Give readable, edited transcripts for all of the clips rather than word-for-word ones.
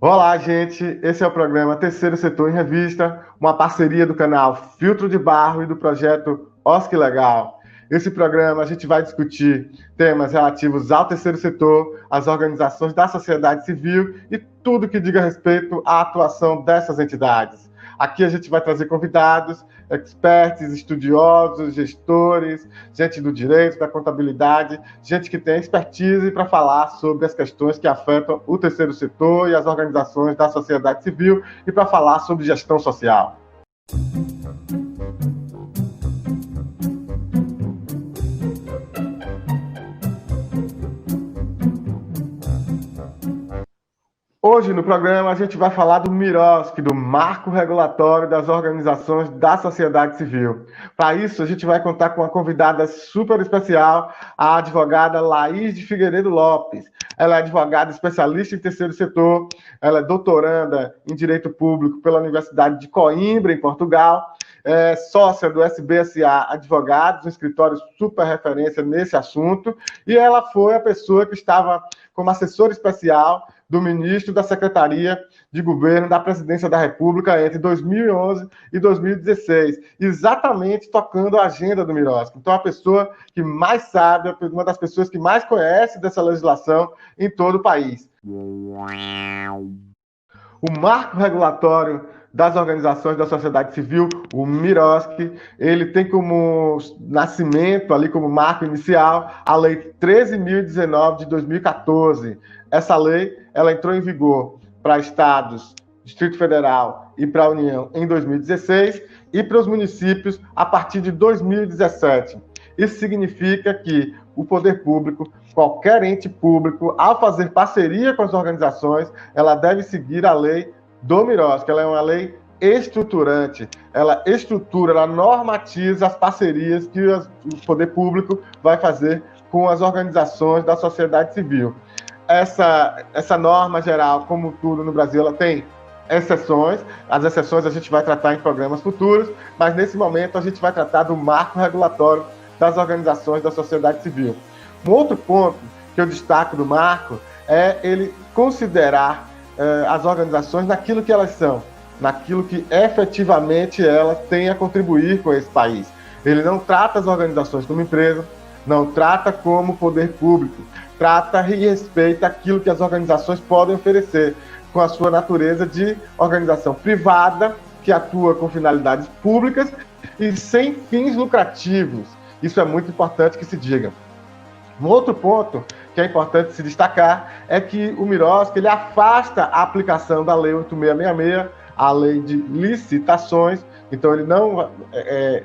Olá, gente. Esse é o programa Terceiro Setor em Revista, uma parceria do canal Filtro de Barro e do projeto OSC Legal. Esse programa a gente vai discutir temas relativos ao terceiro setor, às organizações da sociedade civil e tudo que diga respeito à atuação dessas entidades. Aqui a gente vai trazer convidados, experts, estudiosos, gestores, gente do direito, da contabilidade, gente que tem expertise para falar sobre as questões que afetam o terceiro setor e as organizações da sociedade civil e para falar sobre gestão social. Hoje no programa a gente vai falar do MIROSC, do Marco Regulatório das Organizações da Sociedade Civil. Para isso, a gente vai contar com uma convidada super especial, a advogada Laís de Figueiredo Lopes. Ela é advogada especialista em terceiro setor, ela é doutoranda em Direito Público pela Universidade de Coimbra, em Portugal, é sócia do SBSA Advogados, um escritório super referência nesse assunto, e ela foi a pessoa que estava como assessora especial do ministro da Secretaria de Governo da Presidência da República entre 2011 e 2016, exatamente tocando a agenda do MIROSC. Então, a pessoa que mais sabe, uma das pessoas que mais conhece dessa legislação em todo o país. O marco regulatório das organizações da sociedade civil, o MIROSC, ele tem como nascimento, ali como marco inicial, a Lei 13.019 de 2014. Essa lei ela entrou em vigor para estados, Distrito Federal e para a União em 2016 e para os municípios a partir de 2017. Isso significa que o poder público, qualquer ente público, ao fazer parceria com as organizações, ela deve seguir a lei do MIROSC. Ela é uma lei estruturante, ela estrutura, ela normatiza as parcerias que o poder público vai fazer com as organizações da sociedade civil. Essa norma geral, como tudo no Brasil, ela tem exceções. As exceções a gente vai tratar em programas futuros, mas nesse momento a gente vai tratar do marco regulatório das organizações da sociedade civil. Um outro ponto que eu destaco do marco é ele considerar as organizações naquilo que elas são, naquilo que efetivamente elas têm a contribuir com esse país. Ele não trata as organizações como empresa, não trata como poder público, trata e respeita aquilo que as organizações podem oferecer, com a sua natureza de organização privada, que atua com finalidades públicas e sem fins lucrativos. Isso é muito importante que se diga. Um outro ponto que é importante se destacar é que o MIROSC ele afasta a aplicação da Lei 8666, a lei de licitações, então ele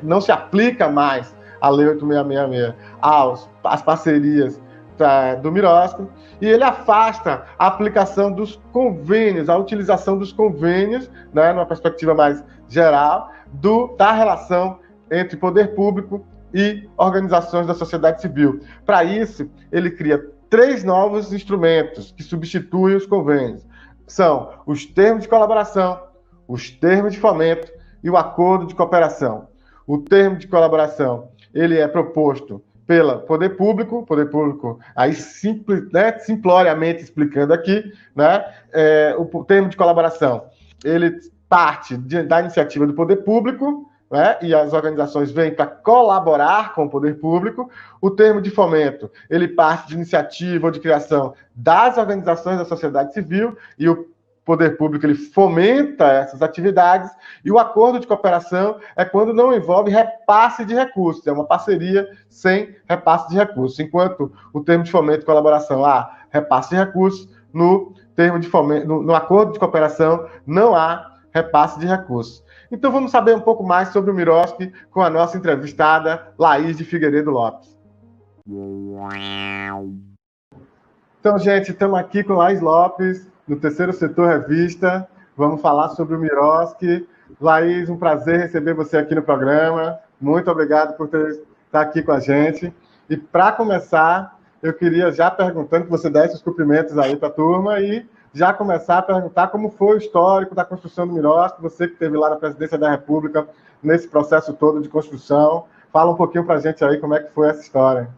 não se aplica mais a Lei 8666 às parcerias do MIROSC, e ele afasta a aplicação dos convênios, a utilização dos convênios, né, numa perspectiva mais geral, da relação entre poder público e organizações da sociedade civil. Para isso, ele cria 3 novos instrumentos que substituem os convênios. São os termos de colaboração, os termos de fomento e o acordo de cooperação. O termo de colaboração ele é proposto pelo poder público, aí simploriamente explicando aqui, né, o termo de colaboração, ele parte da iniciativa do poder público, né, e as organizações vêm para colaborar com o poder público. O termo de fomento, ele parte de iniciativa ou de criação das organizações da sociedade civil, e o poder público ele fomenta essas atividades, e o acordo de cooperação é quando não envolve repasse de recursos, é uma parceria sem repasse de recursos, enquanto o termo de fomento e colaboração há repasse de recursos, no termo de fomento, no acordo de cooperação não há repasse de recursos. Então vamos saber um pouco mais sobre o MIROSC com a nossa entrevistada Laís de Figueiredo Lopes. Então, gente, estamos aqui com Laís Lopes, do Terceiro Setor Revista. Vamos falar sobre o MIROSC. Laís, um prazer receber você aqui no programa. Muito obrigado por estar aqui com a gente. E para começar, eu queria já perguntando que você desse os cumprimentos aí para a turma e já começar a perguntar como foi o histórico da construção do MIROSC, você que esteve lá na Presidência da República, nesse processo todo de construção. Fala um pouquinho para a gente aí como é que foi essa história.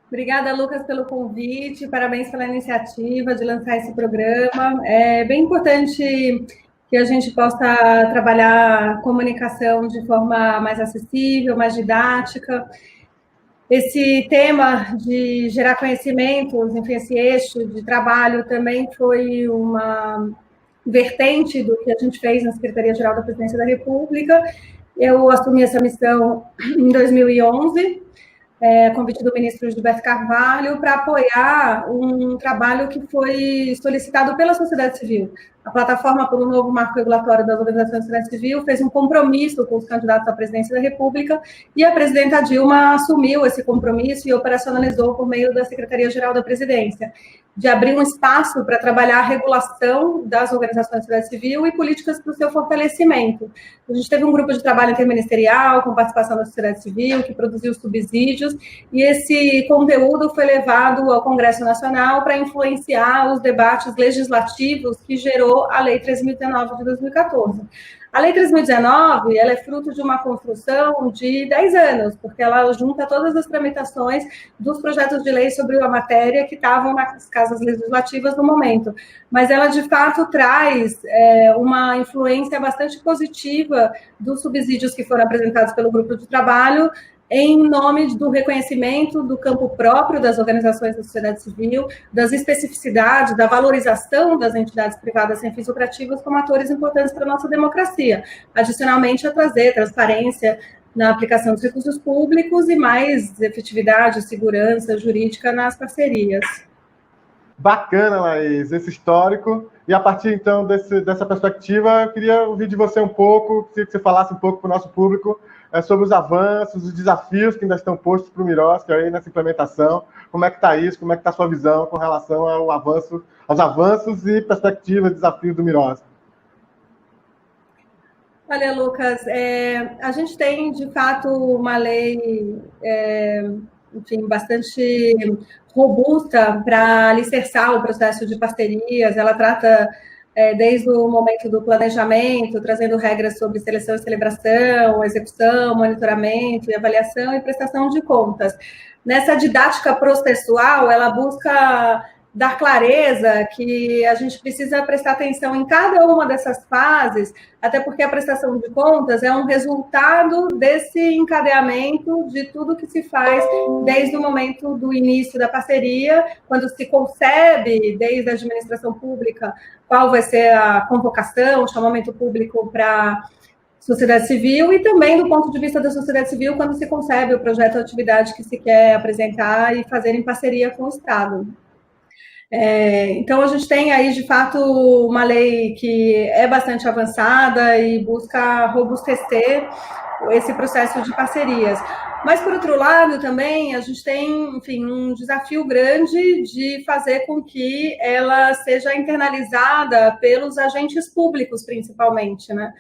Obrigada, Lucas, pelo convite, parabéns pela iniciativa de lançar esse programa. É bem importante que a gente possa trabalhar a comunicação de forma mais acessível, mais didática. Esse tema de gerar conhecimentos, enfim, esse eixo de trabalho também foi uma vertente do que a gente fez na Secretaria-Geral da Presidência da República. Eu assumi essa missão em 2011, a convite do ministro Gilberto Carvalho, para apoiar um trabalho que foi solicitado pela sociedade civil. A plataforma pelo novo marco regulatório das organizações da sociedade civil fez um compromisso com os candidatos à presidência da República e a presidenta Dilma assumiu esse compromisso e operacionalizou por meio da Secretaria-Geral da Presidência, de abrir um espaço para trabalhar a regulação das organizações da sociedade civil e políticas para o seu fortalecimento. A gente teve um grupo de trabalho interministerial com participação da sociedade civil, que produziu subsídios, e esse conteúdo foi levado ao Congresso Nacional para influenciar os debates legislativos que gerou a Lei 3.019 de 2014. A Lei 3.019, ela é fruto de uma construção de 10 anos, porque ela junta todas as tramitações dos projetos de lei sobre a matéria que estavam nas casas legislativas no momento. Mas ela, de fato, traz uma influência bastante positiva dos subsídios que foram apresentados pelo grupo de trabalho, em nome do reconhecimento do campo próprio das organizações da sociedade civil, das especificidades, da valorização das entidades privadas sem fins lucrativos como atores importantes para a nossa democracia. Adicionalmente, a trazer transparência na aplicação dos recursos públicos e mais efetividade, segurança jurídica nas parcerias. Bacana, Laís, esse histórico. E a partir, então, dessa perspectiva, eu queria ouvir de você um pouco, queria que você falasse um pouco para o nosso público sobre os avanços, os desafios que ainda estão postos para o Miroski aí nessa implementação. Como é que está isso? Como é que está a sua visão com relação aos avanços e perspectivas, desafios do Miroski? Olha, Lucas, a gente tem, de fato, uma lei, enfim, bastante robusta para alicerçar o processo de parcerias. Ela trata desde o momento do planejamento, trazendo regras sobre seleção e celebração, execução, monitoramento e avaliação e prestação de contas. Nessa didática processual, ela busca dar clareza que a gente precisa prestar atenção em cada uma dessas fases, até porque a prestação de contas é um resultado desse encadeamento de tudo que se faz desde o momento do início da parceria, quando se concebe, desde a administração pública, qual vai ser a convocação, o chamamento público para sociedade civil, e também do ponto de vista da sociedade civil, quando se concebe o projeto ou atividade que se quer apresentar e fazer em parceria com o Estado. Então, a gente tem aí, de fato, uma lei que é bastante avançada e busca robustecer esse processo de parcerias. Mas, por outro lado, também, a gente tem, enfim, um desafio grande de fazer com que ela seja internalizada pelos agentes públicos, principalmente, né?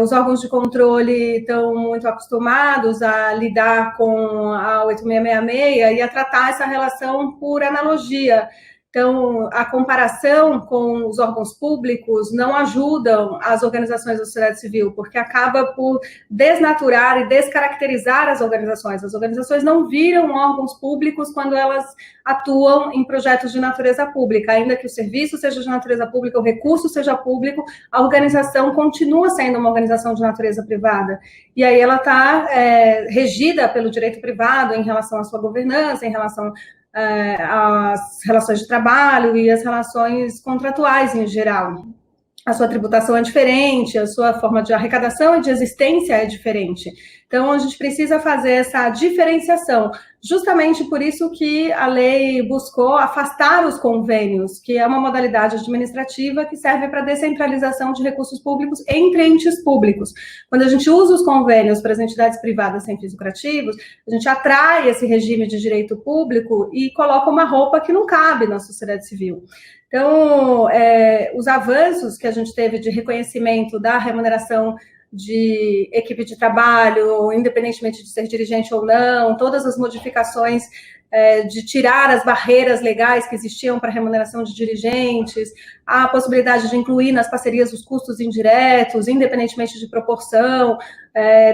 Os órgãos de controle estão muito acostumados a lidar com a 8666 e a tratar essa relação por analogia. Então, a comparação com os órgãos públicos não ajudam as organizações da sociedade civil, porque acaba por desnaturar e descaracterizar as organizações. As organizações não viram órgãos públicos quando elas atuam em projetos de natureza pública. Ainda que o serviço seja de natureza pública, o recurso seja público, a organização continua sendo uma organização de natureza privada. E aí ela está regida pelo direito privado em relação à sua governança, em relação as relações de trabalho e as relações contratuais em geral. A sua tributação é diferente, a sua forma de arrecadação e de existência é diferente. Então, a gente precisa fazer essa diferenciação. Justamente por isso que a lei buscou afastar os convênios, que é uma modalidade administrativa que serve para descentralização de recursos públicos entre entes públicos. Quando a gente usa os convênios para as entidades privadas sem fins lucrativos, a gente atrai esse regime de direito público e coloca uma roupa que não cabe na sociedade civil. Então, os avanços que a gente teve de reconhecimento da remuneração de equipe de trabalho, independentemente de ser dirigente ou não, todas as modificações de tirar as barreiras legais que existiam para a remuneração de dirigentes, a possibilidade de incluir nas parcerias os custos indiretos, independentemente de proporção,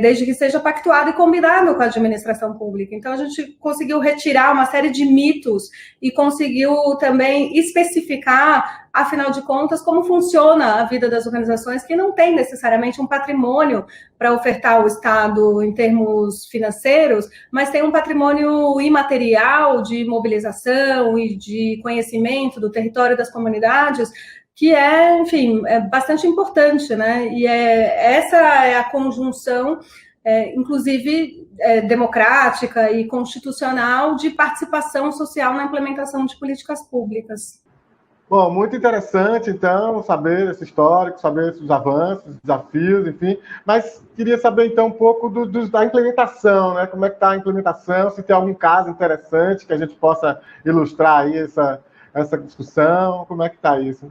desde que seja pactuado e combinado com a administração pública. Então, a gente conseguiu retirar uma série de mitos e conseguiu também especificar, afinal de contas, como funciona a vida das organizações que não têm necessariamente um patrimônio para ofertar ao Estado em termos financeiros, mas tem um patrimônio imaterial de mobilização e de conhecimento do território das comunidades, que é, enfim, é bastante importante, né? E essa é a conjunção, inclusive democrática e constitucional, de participação social na implementação de políticas públicas. Bom, muito interessante, então, saber esse histórico, saber esses avanços, desafios, enfim. Mas queria saber, então, um pouco da implementação, né? Como é que está a implementação, se tem algum caso interessante que a gente possa ilustrar aí essa discussão, como é que está isso?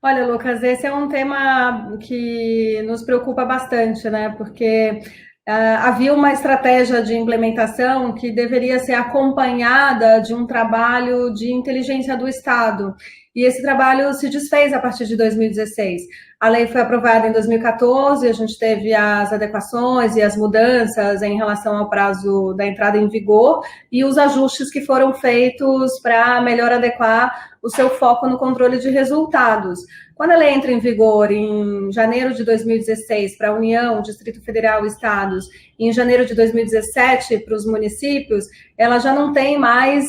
Olha, Lucas, esse é um tema que nos preocupa bastante, né? Porque havia uma estratégia de implementação que deveria ser acompanhada de um trabalho de inteligência do Estado. E esse trabalho se desfez a partir de 2016. A lei foi aprovada em 2014, a gente teve as adequações e as mudanças em relação ao prazo da entrada em vigor e os ajustes que foram feitos para melhor adequar o seu foco no controle de resultados. Quando a lei entra em vigor em janeiro de 2016 para a União, Distrito Federal e Estados, e em janeiro de 2017 para os municípios, ela já não tem mais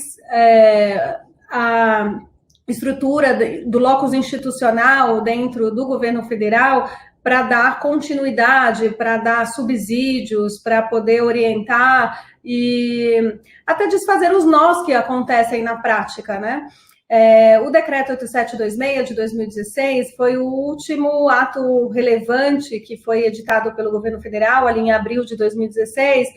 a estrutura do locus institucional dentro do governo federal para dar continuidade, para dar subsídios, para poder orientar e até desfazer os nós que acontecem na prática, né? O decreto 8726 de 2016 foi o último ato relevante que foi editado pelo governo federal, ali em abril de 2016,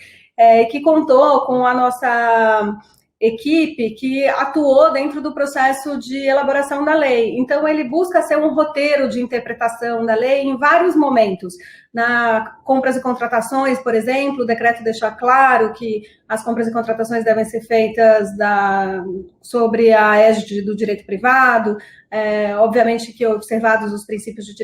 que contou com a nossa equipe que atuou dentro do processo de elaboração da lei. Então, ele busca ser um roteiro de interpretação da lei em vários momentos. Na compras e contratações, por exemplo, o decreto deixa claro que as compras e contratações devem ser feitas sobre a égide do direito privado, obviamente que observados os princípios de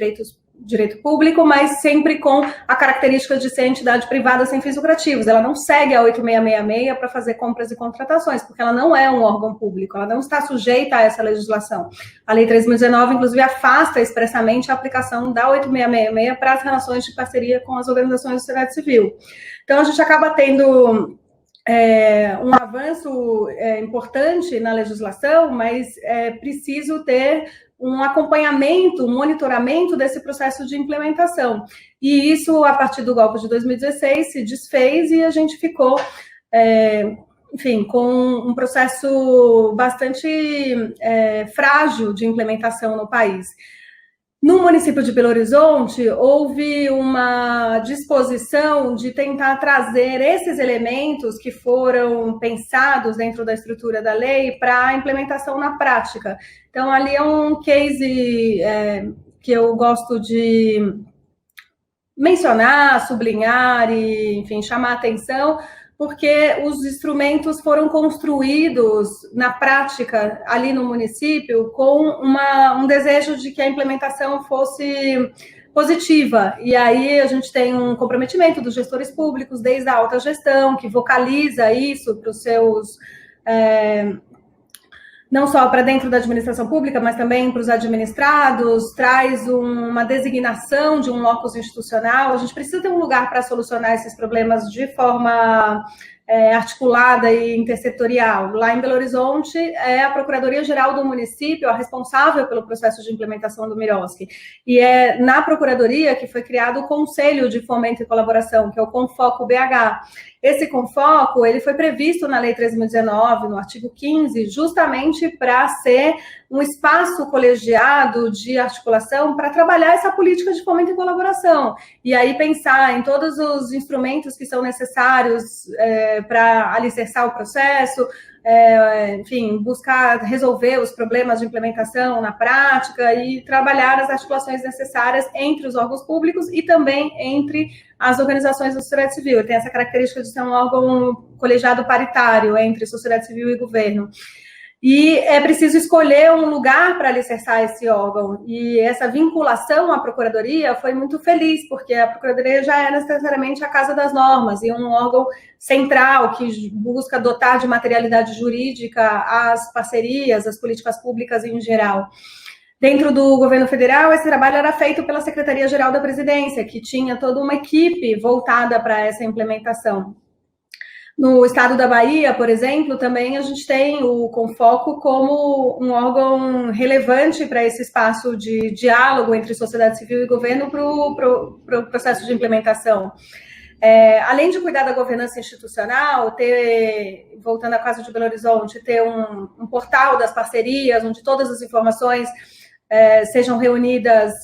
direito público, mas sempre com a característica de ser entidade privada sem fins lucrativos. Ela não segue a 8666 para fazer compras e contratações, porque ela não é um órgão público, ela não está sujeita a essa legislação. A Lei 3.019, inclusive, afasta expressamente a aplicação da 8666 para as relações de parceria com as organizações da sociedade civil. Então, a gente acaba tendo um avanço importante na legislação, mas é preciso ter um acompanhamento, um monitoramento desse processo de implementação. E isso, a partir do golpe de 2016, se desfez e a gente ficou, enfim, com um processo bastante frágil de implementação no país. No município de Belo Horizonte, houve uma disposição de tentar trazer esses elementos que foram pensados dentro da estrutura da lei para a implementação na prática. Então, ali é um case que eu gosto de mencionar, sublinhar e, enfim, chamar a atenção, porque os instrumentos foram construídos na prática ali no município com um desejo de que a implementação fosse positiva. E aí a gente tem um comprometimento dos gestores públicos, desde a alta gestão, que vocaliza isso para os seus... não só para dentro da administração pública, mas também para os administrados, traz uma designação de um locus institucional. A gente precisa ter um lugar para solucionar esses problemas de forma articulada e intersetorial. Lá em Belo Horizonte, é a Procuradoria-Geral do município a responsável pelo processo de implementação do Miroski. E é na Procuradoria que foi criado o Conselho de Fomento e Colaboração, que é o Confoco BH. Esse Confoco, ele foi previsto na Lei 3.019, no artigo 15, justamente para ser um espaço colegiado de articulação para trabalhar essa política de fomento e colaboração. E aí pensar em todos os instrumentos que são necessários para alicerçar o processo, enfim, buscar resolver os problemas de implementação na prática e trabalhar as articulações necessárias entre os órgãos públicos e também entre as organizações da sociedade civil. Ele tem essa característica de ser um órgão colegiado paritário entre sociedade civil e governo. E é preciso escolher um lugar para alicerçar esse órgão. E essa vinculação à Procuradoria foi muito feliz, porque a Procuradoria já é necessariamente a Casa das Normas, e um órgão central que busca dotar de materialidade jurídica as parcerias, as políticas públicas em geral. Dentro do governo federal, esse trabalho era feito pela Secretaria-Geral da Presidência, que tinha toda uma equipe voltada para essa implementação. No estado da Bahia, por exemplo, também a gente tem o Confoco como um órgão relevante para esse espaço de diálogo entre sociedade civil e governo para o processo de implementação. Além de cuidar da governança institucional, voltando à Casa de Belo Horizonte, ter um portal das parcerias, onde todas as informações sejam reunidas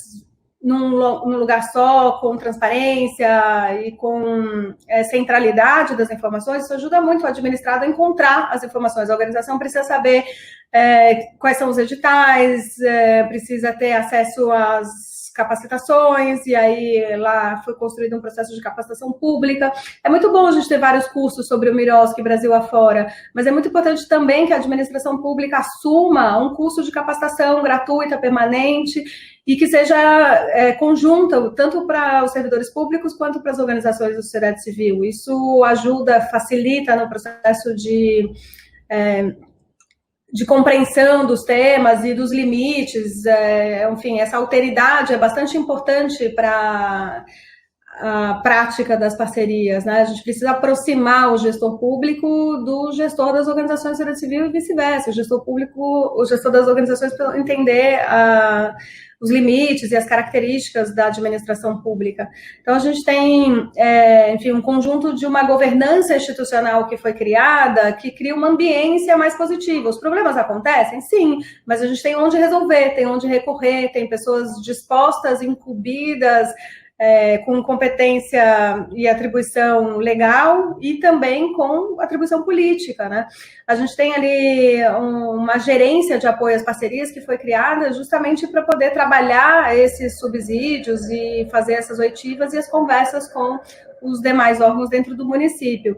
num lugar só, com transparência e com centralidade das informações, isso ajuda muito o administrado a encontrar as informações. A organização precisa saber quais são os editais, precisa ter acesso às capacitações, e aí lá foi construído um processo de capacitação pública. É muito bom a gente ter vários cursos sobre o Miroski Brasil afora, mas é muito importante também que a administração pública assuma um curso de capacitação gratuita, permanente, e que seja conjunta, tanto para os servidores públicos quanto para as organizações da sociedade civil. Isso ajuda, facilita no processo de compreensão dos temas e dos limites, enfim, essa alteridade é bastante importante para a prática das parcerias, né? A gente precisa aproximar o gestor público do gestor das organizações da sociedade civil e vice-versa. O gestor das organizações precisa entender os limites e as características da administração pública. Então, a gente tem, enfim, um conjunto de uma governança institucional que foi criada, que cria uma ambiência mais positiva. Os problemas acontecem? Sim, mas a gente tem onde resolver, tem onde recorrer, tem pessoas dispostas, incumbidas, com competência e atribuição legal e também com atribuição política, né? A gente tem ali uma gerência de apoio às parcerias que foi criada justamente para poder trabalhar esses subsídios e fazer essas oitivas e as conversas com os demais órgãos dentro do município.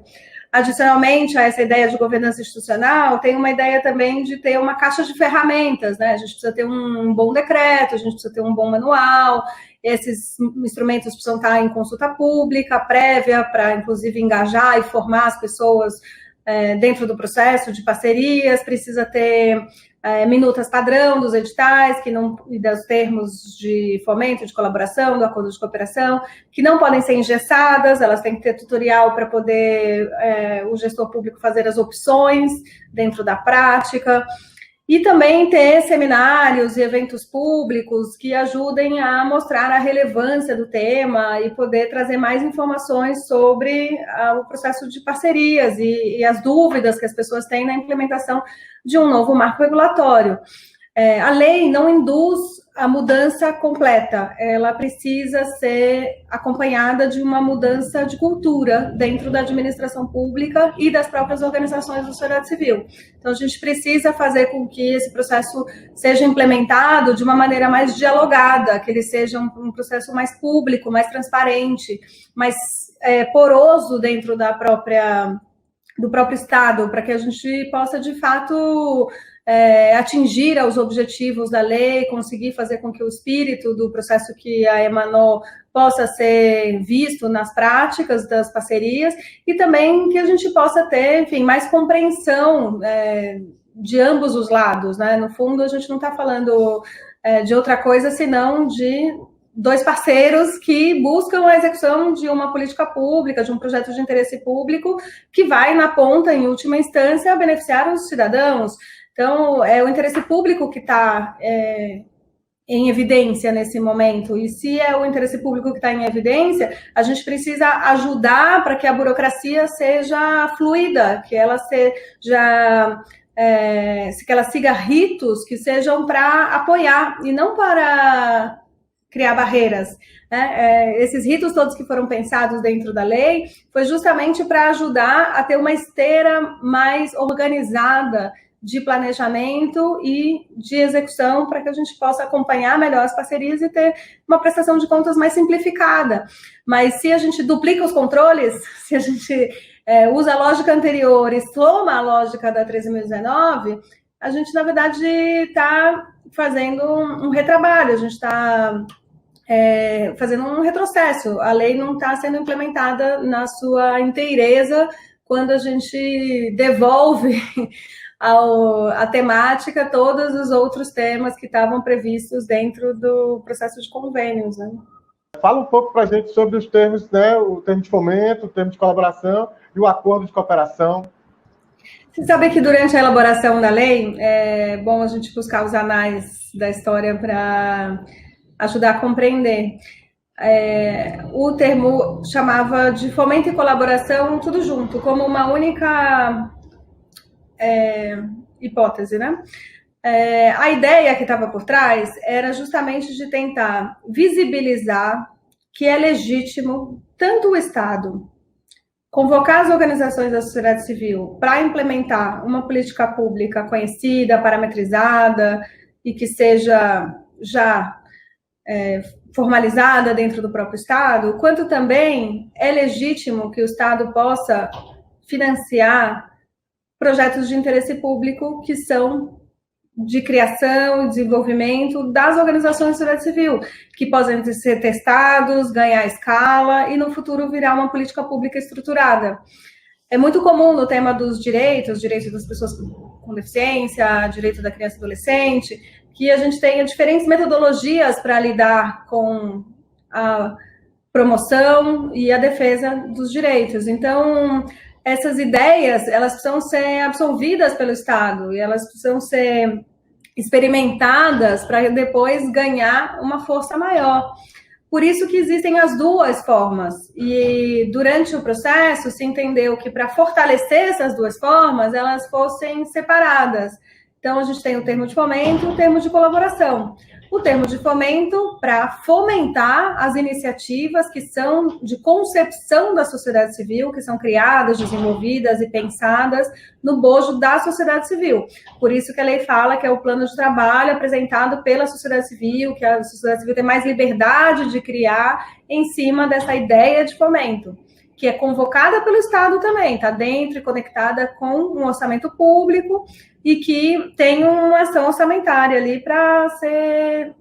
Adicionalmente a essa ideia de governança institucional, tem uma ideia também de ter uma caixa de ferramentas, né? A gente precisa ter um bom decreto, a gente precisa ter um bom manual, esses instrumentos precisam estar em consulta pública, prévia, para, inclusive, engajar e formar as pessoas dentro do processo de parcerias, precisa ter minutas padrão dos editais e dos termos de fomento, de colaboração, do acordo de cooperação, que não podem ser engessadas, elas têm que ter tutorial para poder o gestor público fazer as opções dentro da prática. E também ter seminários e eventos públicos que ajudem a mostrar a relevância do tema e poder trazer mais informações sobre o processo de parcerias e as dúvidas que as pessoas têm na implementação de um novo marco regulatório. A lei não induz a mudança completa, ela precisa ser acompanhada de uma mudança de cultura dentro da administração pública e das próprias organizações da sociedade civil. Então, a gente precisa fazer com que esse processo seja implementado de uma maneira mais dialogada, que ele seja um processo mais público, mais transparente, mais poroso dentro do próprio Estado, para que a gente possa, de fato, atingir aos objetivos da lei, conseguir fazer com que o espírito do processo que a emanou possa ser visto nas práticas das parcerias e também que a gente possa ter, enfim, mais compreensão de ambos os lados, né? No fundo, a gente não está falando de outra coisa senão de dois parceiros que buscam a execução de uma política pública, de um projeto de interesse público que vai, na ponta, em última instância, beneficiar os cidadãos. Então, é o interesse público que está em evidência nesse momento. E se é o interesse público que está em evidência, a gente precisa ajudar para que a burocracia seja fluida, que ela que ela siga ritos que sejam para apoiar e não para criar barreiras. Né? Esses ritos todos que foram pensados dentro da lei foi justamente para ajudar a ter uma esteira mais organizada de planejamento e de execução para que a gente possa acompanhar melhor as parcerias e ter uma prestação de contas mais simplificada. Mas se a gente duplica os controles, se a gente usa a lógica anterior e soma a lógica da 13.019, a gente, na verdade, está fazendo um retrabalho, a gente está fazendo um retrocesso. A lei não está sendo implementada na sua inteireza quando a gente devolve a temática todos os outros temas que estavam previstos dentro do processo de convênios, né? Fala um pouco para a gente sobre os termos, né? O termo de fomento, o termo de colaboração e o acordo de cooperação. Você sabe que durante a elaboração da lei, é bom a gente buscar os anais da história para ajudar a compreender. O termo chamava de fomento e colaboração tudo junto, como uma única hipótese, né? A ideia que estava por trás era justamente de tentar visibilizar que é legítimo tanto o Estado convocar as organizações da sociedade civil para implementar uma política pública conhecida, parametrizada e que seja já formalizada dentro do próprio Estado, quanto também é legítimo que o Estado possa financiar projetos de interesse público que são de criação e desenvolvimento das organizações da sociedade civil, que podem ser testados, ganhar escala e no futuro virar uma política pública estruturada. É muito comum no tema dos direitos das pessoas com deficiência, direito da criança e adolescente, que a gente tenha diferentes metodologias para lidar com a promoção e a defesa dos direitos. Então, essas ideias, elas precisam ser absolvidas pelo Estado e elas precisam ser experimentadas para depois ganhar uma força maior. Por isso que existem as duas formas. E durante o processo se entendeu que para fortalecer essas duas formas, elas fossem separadas. Então, a gente tem o termo de fomento e o termo de colaboração. O termo de fomento para fomentar as iniciativas que são de concepção da sociedade civil, que são criadas, desenvolvidas e pensadas no bojo da sociedade civil. Por isso que a lei fala que é o plano de trabalho apresentado pela sociedade civil, que a sociedade civil tem mais liberdade de criar em cima dessa ideia de fomento, que é convocada pelo Estado também, está dentro e conectada com um orçamento público e que tem uma ação orçamentária ali para ser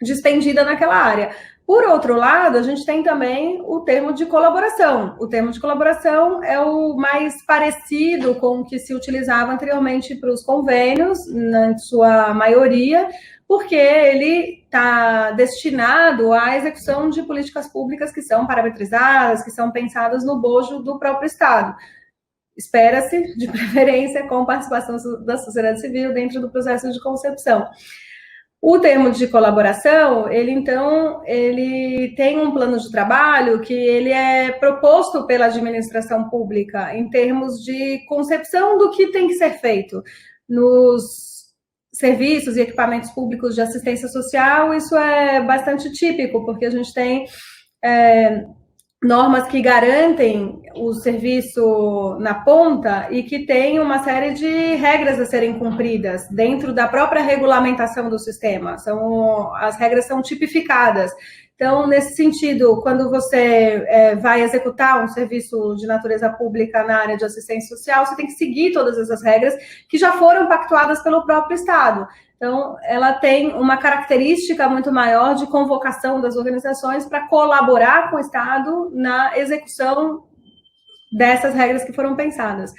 despendida naquela área. Por outro lado, a gente tem também o termo de colaboração. O termo de colaboração é o mais parecido com o que se utilizava anteriormente para os convênios, na sua maioria, porque ele está destinado à execução de políticas públicas que são parametrizadas, que são pensadas no bojo do próprio Estado. Espera-se, de preferência, com participação da sociedade civil dentro do processo de concepção. O termo de colaboração, ele tem um plano de trabalho que ele é proposto pela administração pública em termos de concepção do que tem que ser feito nos serviços e equipamentos públicos de assistência social. Isso é bastante típico, porque a gente tem normas que garantem o serviço na ponta e que tem uma série de regras a serem cumpridas dentro da própria regulamentação do sistema. As regras são tipificadas. Então, nesse sentido, quando você vai executar um serviço de natureza pública na área de assistência social, você tem que seguir todas essas regras que já foram pactuadas pelo próprio Estado. Então, ela tem uma característica muito maior de convocação das organizações para colaborar com o Estado na execução dessas regras que foram pensadas.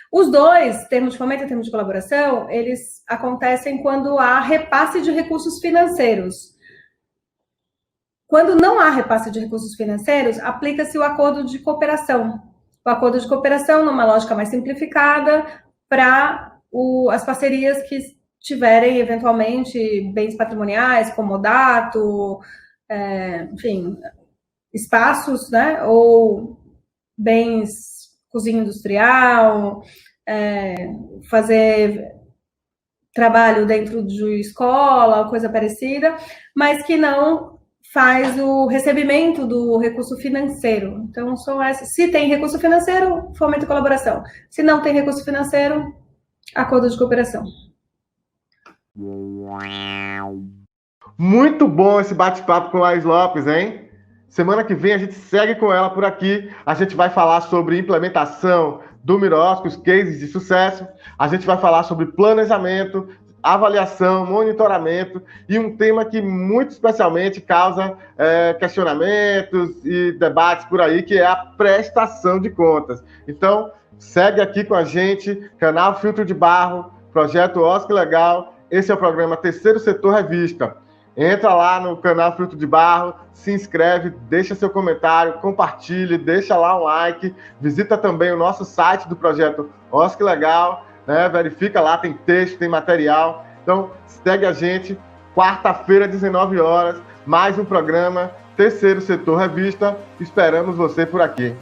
Os dois, termos de fomento e termos de colaboração, eles acontecem quando há repasse de recursos financeiros. Quando não há repasse de recursos financeiros, aplica-se o acordo de cooperação. O acordo de cooperação, numa lógica mais simplificada, para as parcerias que tiverem, eventualmente, bens patrimoniais, comodato, enfim, espaços, né, ou bens, cozinha industrial, fazer trabalho dentro de escola, coisa parecida, mas que não faz o recebimento do recurso financeiro. Então, são essas. Se tem recurso financeiro, fomento e colaboração. Se não tem recurso financeiro, acordo de cooperação. Muito bom esse bate-papo com Laís Lopes, hein? Semana que vem a gente segue com ela por aqui. A gente vai falar sobre implementação do Miroski, os cases de sucesso. A gente vai falar sobre planejamento, avaliação, monitoramento e um tema que muito especialmente causa questionamentos e debates por aí, que é a prestação de contas. Então, segue aqui com a gente, canal Filtro de Barro, Projeto OSC Legal. Esse é o programa Terceiro Setor Revista. Entra lá no canal Filtro de Barro, se inscreve, deixa seu comentário, compartilhe, deixa lá um like, visita também o nosso site do Projeto OSC Legal, né? Verifica lá, tem texto, tem material. Então, segue a gente, quarta-feira, 19 horas, mais um programa Terceiro Setor Revista. Esperamos você por aqui.